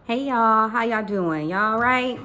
Hey y'all, how y'all doing? Y'all all right?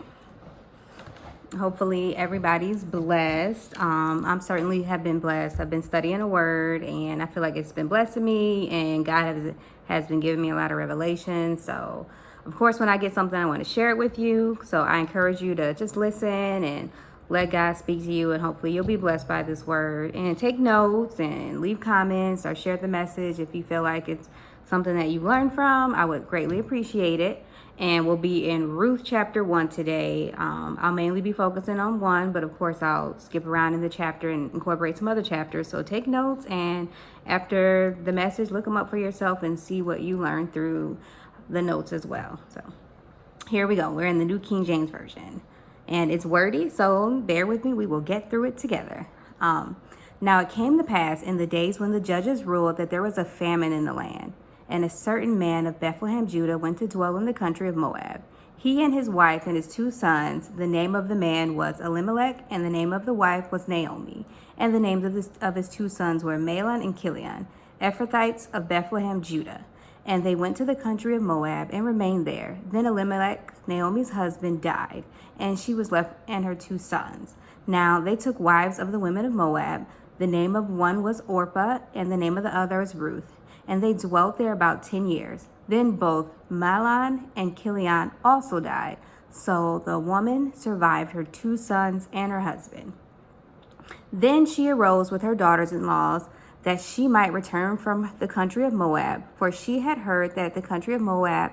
Hopefully everybody's blessed. I'm certainly have been blessed. I've been studying the word and I feel like it's been blessing me, and God has been giving me a lot of revelation. So of course when I get something I want to share it with you. So I encourage you to just listen and let God speak to you, and hopefully you'll be blessed by this word. And take notes and leave comments or share the message if you feel like it's something that you learned from. I would greatly appreciate it. And we'll be in Ruth chapter 1 today. I'll mainly be focusing on 1, but of course I'll skip around in the chapter and incorporate some other chapters. So take notes, and after the message, look them up for yourself and see what you learned through the notes as well. So here we go. We're in the New King James Version, and it's wordy, so bear with me. We will get through it together. Now it came to pass in the days when the judges ruled that there was a famine in the land. And a certain man of Bethlehem, Judah, went to dwell in the country of Moab. He and his wife and his 2 sons, the name of the man was Elimelech, and the name of the wife was Naomi. And the names of his 2 sons were Mahlon and Chilion, Ephrathites of Bethlehem, Judah. And they went to the country of Moab and remained there. Then Elimelech, Naomi's husband, died, and she was left and her 2 sons. Now they took wives of the women of Moab. The name of one was Orpah, and the name of the other was Ruth. And they dwelt there about 10 years. Then both Mahlon and Chilion also died. So the woman survived her 2 sons and her husband. Then she arose with her daughters-in-law that she might return from the country of Moab, for she had heard in the country of Moab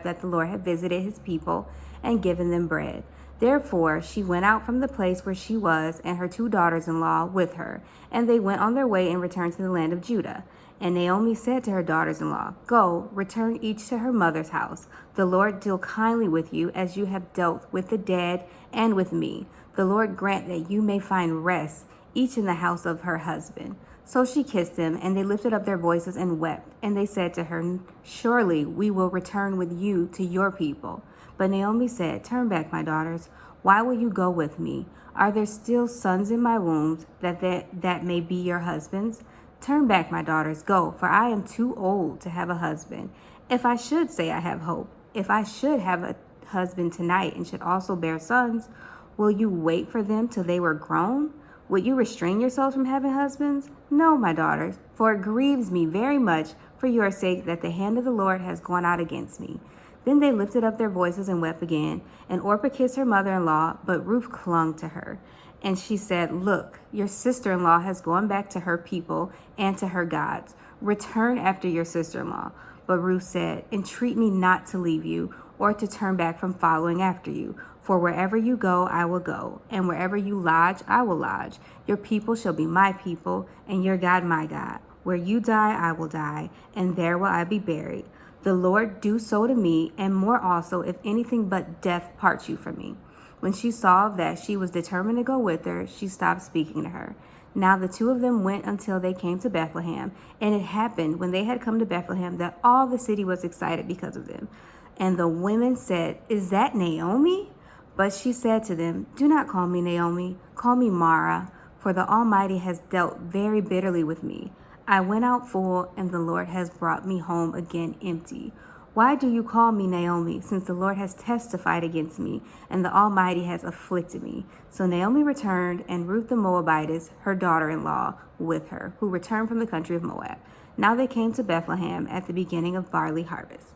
that the Lord had visited his people and given them bread. Therefore she went out from the place where she was, and her 2 daughters-in-law with her, and they went on their way and returned to the land of Judah. And Naomi said to her daughters-in-law, Go, return each to her mother's house. The Lord deal kindly with you as you have dealt with the dead and with me. The Lord grant that you may find rest, each in the house of her husband. So she kissed him, and they lifted up their voices and wept. And they said to her, Surely we will return with you to your people. But Naomi said, Turn back, my daughters. Why will you go with me? Are there still sons in my womb that may be your husbands? Turn back, my daughters, go, for I am too old to have a husband. If I should say I have hope, if I should have a husband tonight and should also bear sons, will you wait for them till they were grown? Would you restrain yourselves from having husbands? No, my daughters, for it grieves me very much for your sake that the hand of the Lord has gone out against me. Then they lifted up their voices and wept again, and Orpah kissed her mother-in-law, but Ruth clung to her. And she said, Look, your sister-in-law has gone back to her people and to her gods. Return after your sister-in-law. But Ruth said, Entreat me not to leave you, or to turn back from following after you. For wherever you go, I will go, and wherever you lodge, I will lodge. Your people shall be my people, and your God my God. Where you die, I will die, and there will I be buried. The Lord do so to me, and more also, if anything but death parts you from me. When she saw that she was determined to go with her, she stopped speaking to her. Now the 2 of them went until they came to Bethlehem. And it happened, when they had come to Bethlehem, that all the city was excited because of them. And the women said, Is that Naomi? But she said to them, Do not call me Naomi, call me Mara, for the Almighty has dealt very bitterly with me. I went out full, and the Lord has brought me home again empty. Why do you call me Naomi, since the Lord has testified against me, and the Almighty has afflicted me? So Naomi returned, and Ruth the Moabitess, her daughter-in-law, with her, who returned from the country of Moab. Now they came to Bethlehem at the beginning of barley harvest.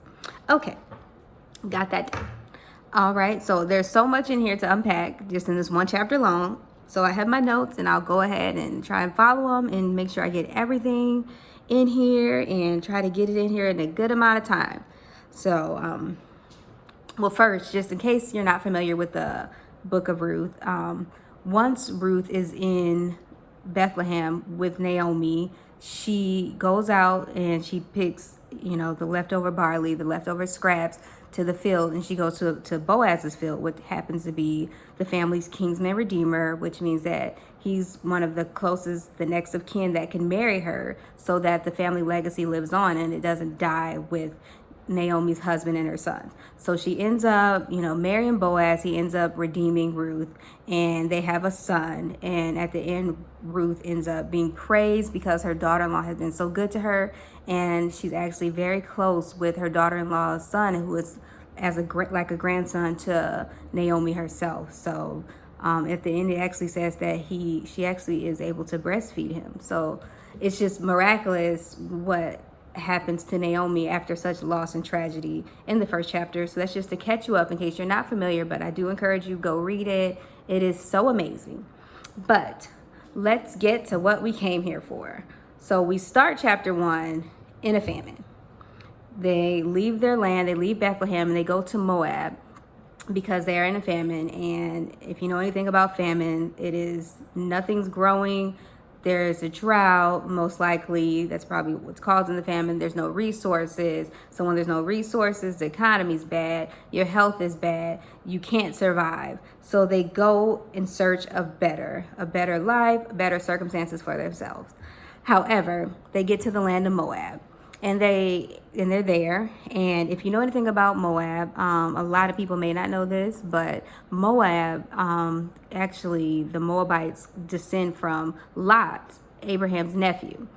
Okay, got that done. All right, so there's so much in here to unpack, just in this one chapter long. So I have my notes, and I'll go ahead and try and follow them and make sure I get everything in here and try to get it in here in a good amount of time. So, well, first, just in case you're not familiar with the book of Ruth, once Ruth is in Bethlehem with Naomi, she goes out and she picks, the leftover barley, the leftover scraps to the field, and she goes to Boaz's field, which happens to be the family's kinsman redeemer, which means that he's one of the closest, the next of kin that can marry her, so that the family legacy lives on and it doesn't die with Naomi's husband and her son. So she ends up, marrying Boaz. He ends up redeeming Ruth, and they have a son. And at the end, Ruth ends up being praised because her daughter-in-law has been so good to her, and she's actually very close with her daughter-in-law's son, who is like a grandson to Naomi herself. So at the end, it actually says that she actually is able to breastfeed him. So it's just miraculous what happens to Naomi after such loss and tragedy in the first chapter. So that's just to catch you up in case you're not familiar, but I do encourage you, go read it. It is so amazing. But let's get to what we came here for. So we start chapter 1 in a famine. They leave their land, they leave Bethlehem, and they go to Moab because they are in a famine. And if you know anything about famine, it is nothing's growing. There's a drought, most likely. That's probably what's causing the famine. There's no resources. So when there's no resources, the economy's bad, your health is bad, you can't survive. So they go in search of a better life, better circumstances for themselves. However, they get to the land of Moab. And they're there. And if you know anything about Moab, a lot of people may not know this, but Moab, actually, the Moabites descend from Lot, Abraham's nephew.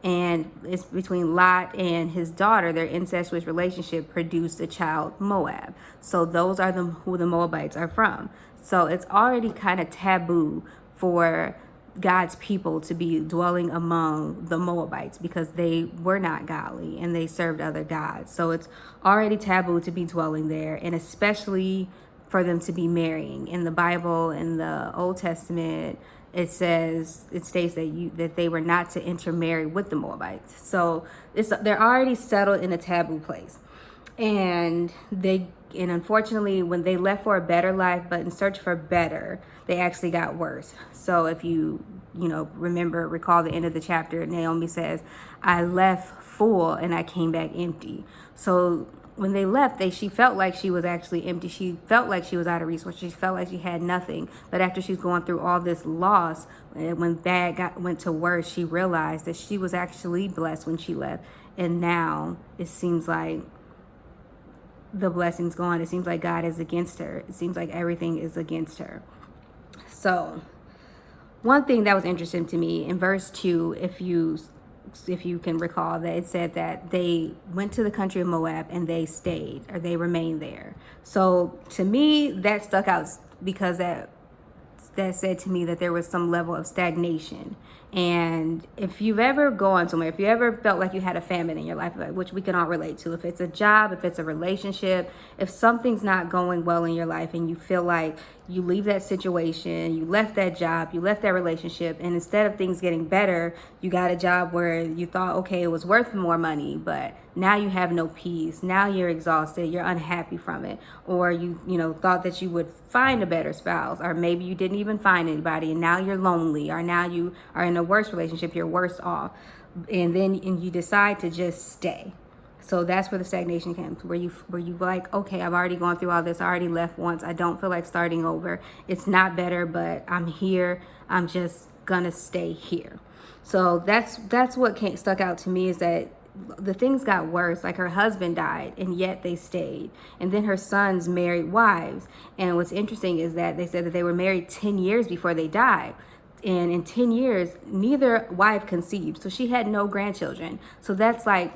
And it's between Lot and his daughter. Their incestuous relationship produced a child, Moab. So those are who the Moabites are from. So it's already kind of taboo for God's people to be dwelling among the Moabites because they were not godly and they served other gods. So it's already taboo to be dwelling there, and especially for them to be marrying. In the Bible, in the Old Testament, it states that they were not to intermarry with the Moabites. So they're already settled in a taboo place. And unfortunately, when they left for a better life, but in search for better, they actually got worse. So if you recall the end of the chapter, Naomi says, I left full and I came back empty. So when they left, she felt like she was actually empty. She felt like she was out of resources. She felt like she had nothing. But after she's going through all this loss, when that went to worse, she realized that she was actually blessed when she left. And now it seems like the blessing's gone. It seems like God is against her. It seems like everything is against her. So one thing that was interesting to me in verse 2, if you can recall, that it said that they went to the country of Moab and they stayed, or they remained there. So to me, that stuck out because that said to me that there was some level of stagnation. And if you've ever gone somewhere, if you ever felt like you had a famine in your life, which we can all relate to, if it's a job, if it's a relationship, if something's not going well in your life and you feel like you leave that situation, you left that job, you left that relationship, and instead of things getting better, you got a job where you thought, okay, it was worth more money, but now you have no peace. Now you're exhausted. You're unhappy from it. Or you thought that you would find a better spouse, or maybe you didn't even find anybody and now you're lonely, or now you are in a worse relationship, you're worse off. And you decide to just stay. So that's where the stagnation comes, where you like, okay, I've already gone through all this. I already left once. I don't feel like starting over. It's not better, but I'm here. I'm just gonna stay here. So that's what stuck out to me, is that the things got worse. Like, her husband died and yet they stayed, and then her sons married wives. And what's interesting is that they said that they were married 10 years before they died, and in 10 years neither wife conceived, so she had no grandchildren. So that's like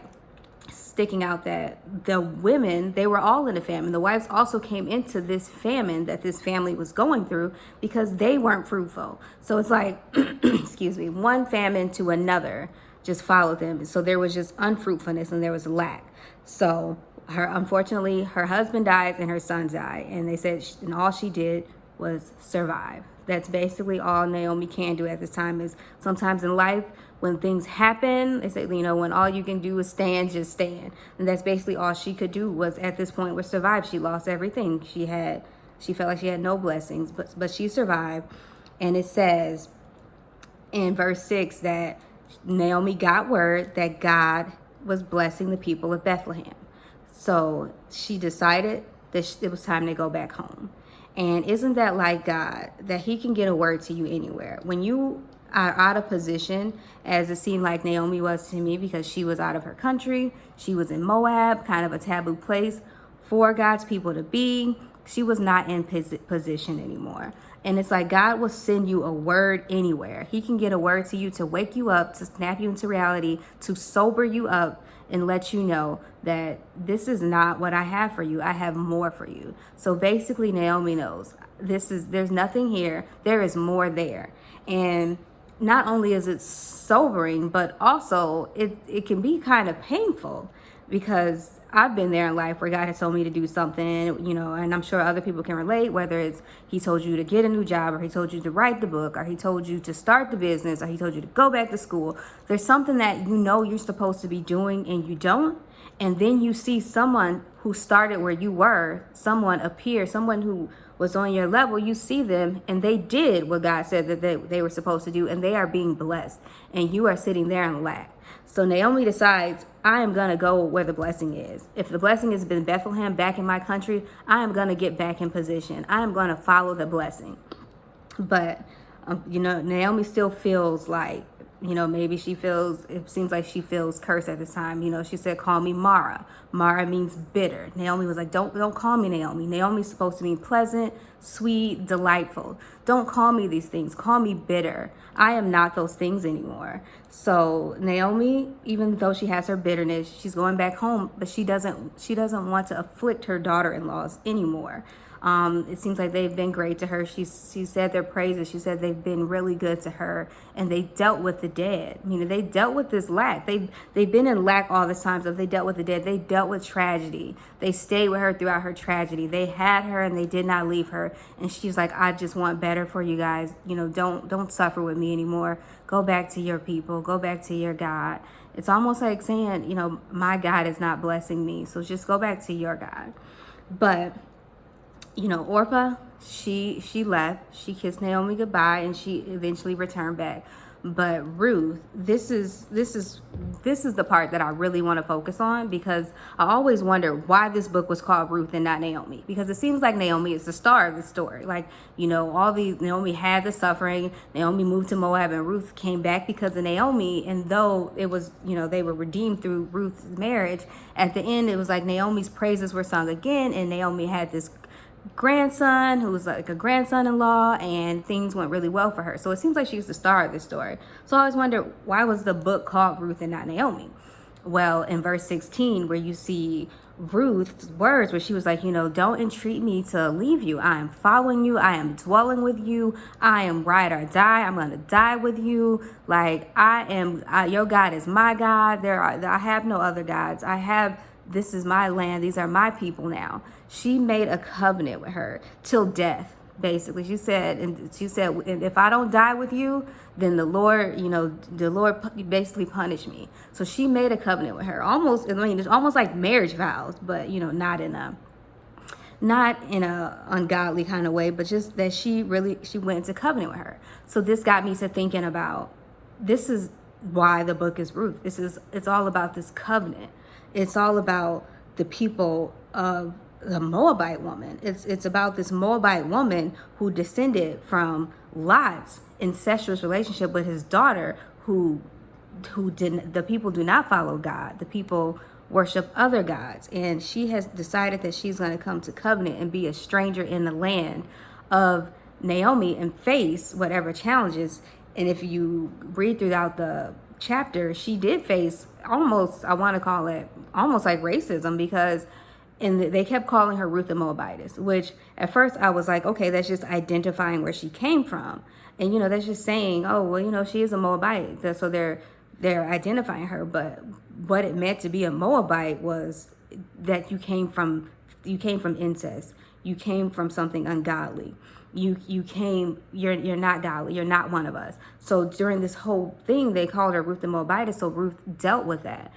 sticking out, that the women, they were all in a famine. The wives also came into this famine that this family was going through because they weren't fruitful. So it's like excuse me, one famine to another just followed them. So there was just unfruitfulness and there was lack. So unfortunately, her husband dies and her sons die. And they said, and all she did was survive. That's basically all Naomi can do at this time. Is sometimes in life, when things happen, they say, when all you can do is stand, just stand. And that's basically all she could do, was at this point was survive. She lost everything she had. She felt like she had no blessings, but she survived. And it says in verse 6 that Naomi got word that God was blessing the people of Bethlehem. So she decided that it was time to go back home. And isn't that like God, that he can get a word to you anywhere? are out of position, as it seemed like Naomi was to me, because she was out of her country. She was in Moab, kind of a taboo place for God's people to be. She was not in position anymore. And it's like God will send you a word anywhere. He can get a word to you to wake you up, to snap you into reality, to sober you up, and let you know that this is not what I have for you. I have more for you. So basically, Naomi knows there's nothing here. There is more there. And not only is it sobering, but also it can be kind of painful, because I've been there in life where God has told me to do something, and I'm sure other people can relate, whether it's he told you to get a new job, or he told you to write the book, or he told you to start the business, or he told you to go back to school. There's something that you're supposed to be doing and you don't. And then you see someone who started where you were, someone appear, someone who was on your level, you see them and they did what God said that they were supposed to do, and they are being blessed, and you are sitting there in lack. So Naomi decides, I am going to go where the blessing is. If the blessing has been Bethlehem, back in my country, I am going to get back in position. I am going to follow the blessing. But, Naomi still feels like, maybe it seems like she feels cursed at this time. She said, call me Mara. Mara means bitter. Naomi was like, don't call me Naomi. Naomi's supposed to mean pleasant, sweet, delightful. Don't call me these things. Call me bitter. I am not those things anymore. So Naomi, even though she has her bitterness, she's going back home, but she doesn't want to afflict her daughter-in-laws anymore. It seems like they've been great to her. She said their praises. She said they've been really good to her, and they dealt with the dead. They dealt with this lack. They've been in lack all this time. So if they dealt with the dead, they dealt with tragedy. They stayed with her throughout her tragedy. They had her and they did not leave her. And she's like, I just want better for you guys. Don't suffer with me anymore. Go back to your people. Go back to your God. It's almost like saying, my God is not blessing me, so just go back to your God. But Orpah, she left. She kissed Naomi goodbye, and she eventually returned back. But Ruth, this is the part that I really want to focus on, because I always wonder why this book was called Ruth and not Naomi, because it seems like Naomi is the star of the story. Like, Naomi had the suffering. Naomi moved to Moab, and Ruth came back because of Naomi. And though it was, they were redeemed through Ruth's marriage, at the end it was like Naomi's praises were sung again, and Naomi had this grandson who was like a grandson-in-law, and things went really well for her. So it seems like she's the star of this story. So I always wonder, why was the book called Ruth and not Naomi? Well, in verse 16, where you see Ruth's words, where she was like, don't entreat me to leave you. I am following you. I am dwelling with you. I am ride or die. I'm going to die with you. Like, your God is my God. I have no other gods. This is my land. These are my people now. She made a covenant with her till death, basically. She said, and if I don't die with you, then the Lord basically punish me. So she made a covenant with her. It's almost like marriage vows, but not in a ungodly kind of way, but just that she went into covenant with her. So this got me to thinking about, this is why the book is Ruth. It's all about this covenant. It's all about the people of the Moabite woman. It's about this Moabite woman who descended from Lot's incestuous relationship with his daughter, who didn't. The people do not follow God. The people worship other gods, and she has decided that she's going to come to covenant and be a stranger in the land of Naomi and face whatever challenges. And if you read throughout the chapter, she did face almost, I want to call it almost like racism, because they kept calling her Ruth the Moabitess, which at first I was like, okay, that's just identifying where she came from. And, that's just saying, oh, well, she is a Moabite. So they're identifying her. But what it meant to be a Moabite was that you came from incest. You came from something ungodly. You're not godly. You're not one of us. So during this whole thing, they called her Ruth the Moabitess. So Ruth dealt with that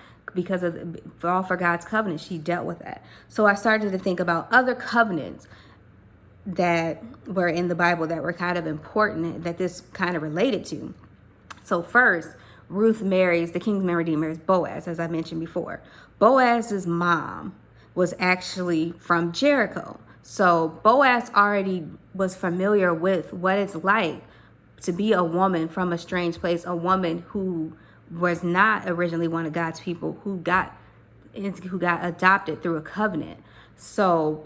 for God's covenant. She dealt with that. So I started to think about other covenants that were in the Bible that were kind of important, that this kind of related to. So first, Ruth marries the kinsman redeemer, Boaz, as I mentioned before. Boaz's mom was actually from Jericho. So Boaz already was familiar with what it's like to be a woman from a strange place, a woman who was not originally one of God's people, who got adopted through a covenant. So,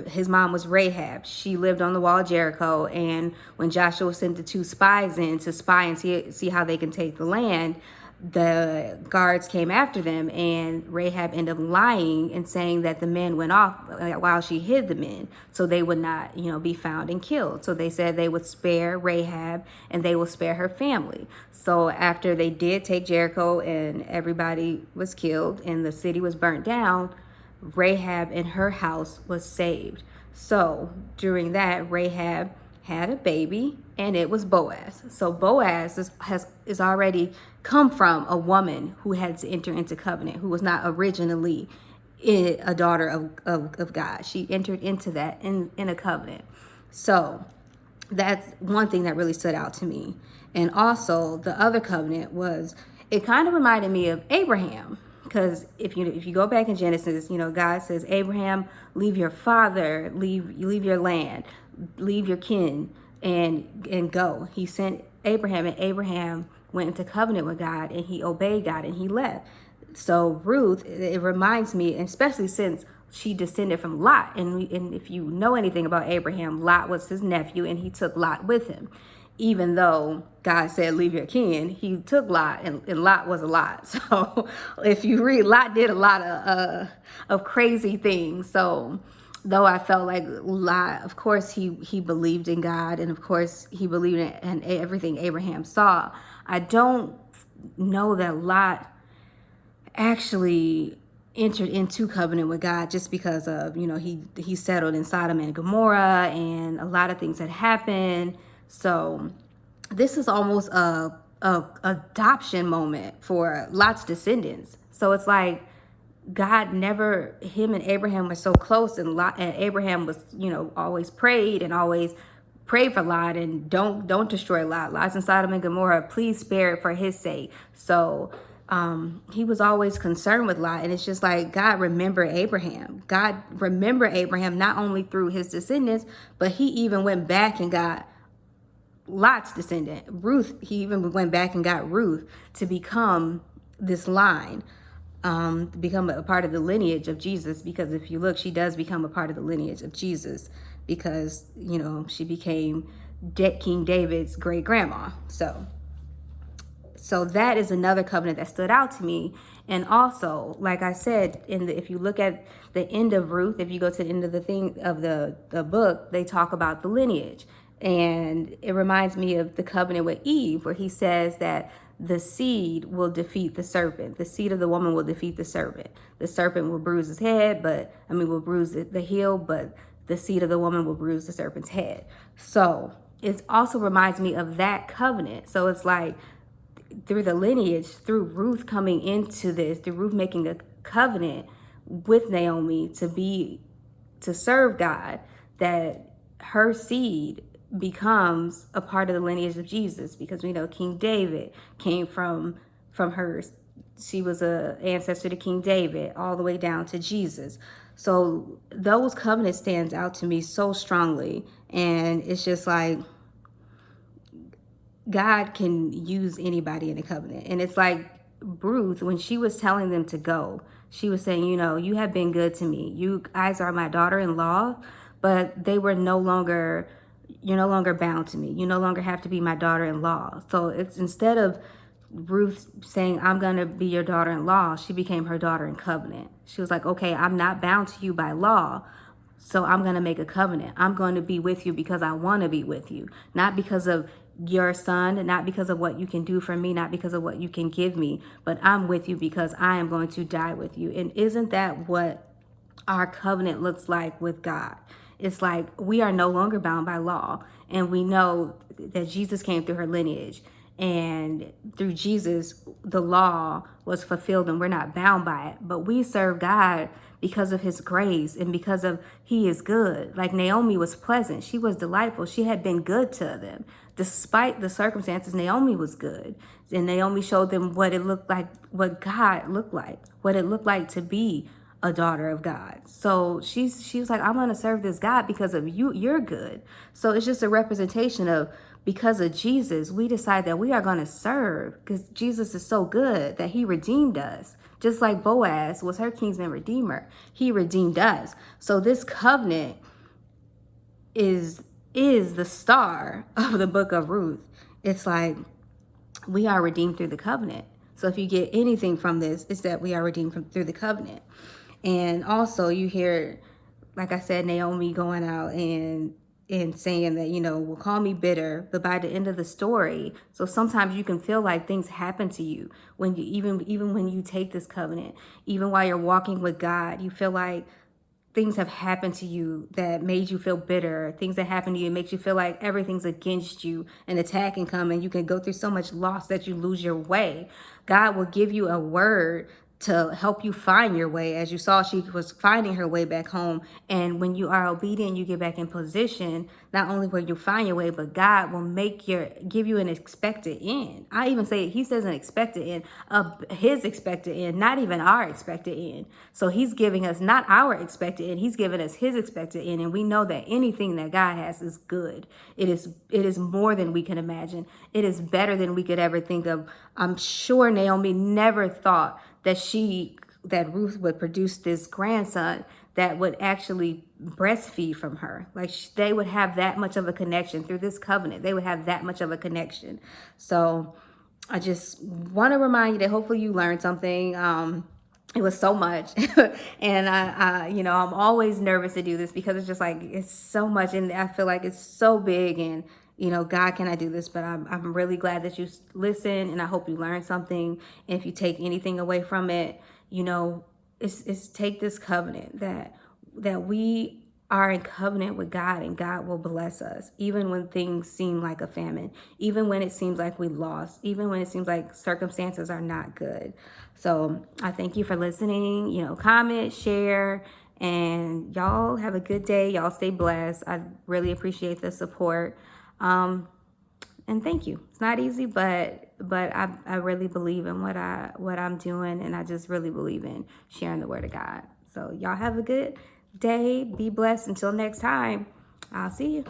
his mom was Rahab. She lived on the wall of Jericho. And when Joshua sent the 2 spies in to spy and see how they can take the land, the guards came after them, and Rahab ended up lying and saying that the men went off while she hid the men, so they would not, be found and killed. So they said they would spare Rahab and they will spare her family. So after they did take Jericho and everybody was killed and the city was burnt down, Rahab and her house was saved. So during that, Rahab had a baby, and it was Boaz. So Boaz is already come from a woman who had to enter into covenant, who was not originally a daughter of God. She entered into that in a covenant. So that's one thing that really stood out to me. And also the other covenant it kind of reminded me of Abraham. Because if you go back in Genesis, God says, Abraham, leave your father, leave your land, leave your kin, and go. He sent Abraham, and Abraham went into covenant with God, and he obeyed God, and he left. So Ruth, it reminds me, especially since she descended from Lot, and if you know anything about Abraham, Lot was his nephew, and he took Lot with him. Even though God said, leave your kin, he took Lot, and Lot was a lot. So if you read, Lot did a lot of crazy things. So though I felt like Lot, of course, he believed in God, and of course, he believed in everything Abraham saw, I don't know that Lot actually entered into covenant with God just because of, he settled in Sodom and Gomorrah, and a lot of things had happened. So this is almost a adoption moment for Lot's descendants. So it's like him and Abraham were so close, and Abraham was, always prayed for Lot, and don't destroy Lot. Lot's in Sodom and Gomorrah. Please spare it for his sake. So he was always concerned with Lot, and it's just like God remembered Abraham. God remembered Abraham not only through his descendants, but he even went back and got Lot's descendant, Ruth. He even went back and got Ruth to become this line, become a part of the lineage of Jesus. Because if you look, she does become a part of the lineage of Jesus, because, she became King David's great grandma. So that is another covenant that stood out to me. And also, like I said, if you look at the end of Ruth, if you go to the end of the book, they talk about the lineage. And it reminds me of the covenant with Eve, where he says that the seed will defeat the serpent. The seed of the woman will defeat the serpent. The serpent will bruise his head, will bruise the heel, but the seed of the woman will bruise the serpent's head. So it also reminds me of that covenant. So it's like through the lineage, through Ruth coming into this, through Ruth making a covenant with Naomi to serve God, that her seed becomes a part of the lineage of Jesus, because we know King David came from her. She was an ancestor to King David, all the way down to Jesus. So those covenants stands out to me so strongly, and it's just like God can use anybody in a covenant. And it's like Ruth, when she was telling them to go, she was saying, you have been good to me. You guys are my daughter-in-law, but you're no longer bound to me. You no longer have to be my daughter-in-law. So it's, instead of Ruth saying, I'm going to be your daughter-in-law, she became her daughter in covenant. She was like, okay, I'm not bound to you by law, so I'm going to make a covenant. I'm going to be with you because I want to be with you, not because of your son, not because of what you can do for me, not because of what you can give me, but I'm with you because I am going to die with you. And isn't that what our covenant looks like with God? It's like we are no longer bound by law, and we know that Jesus came through her lineage, and through Jesus, the law was fulfilled, and we're not bound by it. But we serve God because of his grace and because of he is good. Like Naomi was pleasant. She was delightful. She had been good to them. Despite the circumstances, Naomi was good. And Naomi showed them what it looked like, what God looked like, what it looked like to be a daughter of God. So she was like, I'm going to serve this God because of you. You're good. So it's just a representation of, because of Jesus, we decide that we are going to serve because Jesus is so good that he redeemed us. Just like Boaz was her kinsman redeemer. He redeemed us. So this covenant is the star of the book of Ruth. It's like we are redeemed through the covenant. So if you get anything from this, it's that we are redeemed through the covenant. And also you hear, like I said, Naomi going out and saying that, will call me bitter, but by the end of the story, so sometimes you can feel like things happen to you when you, even when you take this covenant, even while you're walking with God, you feel like things have happened to you that made you feel bitter, things that happen to you makes you feel like everything's against you, an attack can come and you can go through so much loss that you lose your way. God will give you a word to help you find your way. As you saw, she was finding her way back home. And when you are obedient, you get back in position, not only will you find your way, but God will give you an expected end. I even say, he says an expected end, his expected end, not even our expected end. So he's giving us not our expected end, he's giving us his expected end. And we know that anything that God has is good. It is more than we can imagine. It is better than we could ever think of. I'm sure Naomi never thought that Ruth would produce this grandson that would actually breastfeed from her. Like they would have that much of a connection through this covenant. They would have that much of a connection. So I just want to remind you that hopefully you learned something. It was so much. And I'm always nervous to do this because it's just like, it's so much. And I feel like it's so big and, God, can I do this? But I'm really glad that you listen, and I hope you learned something. And if you take anything away from it, it's take this covenant that we are in covenant with God, and God will bless us, even when things seem like a famine, even when it seems like we lost, even when it seems like circumstances are not good. So I thank you for listening. Comment, share, and y'all have a good day. Y'all stay blessed. I really appreciate the support. And thank you. It's not easy, but I really believe in what I'm doing, and I just really believe in sharing the word of God. So y'all have a good day. Be blessed. Until next time, I'll see you.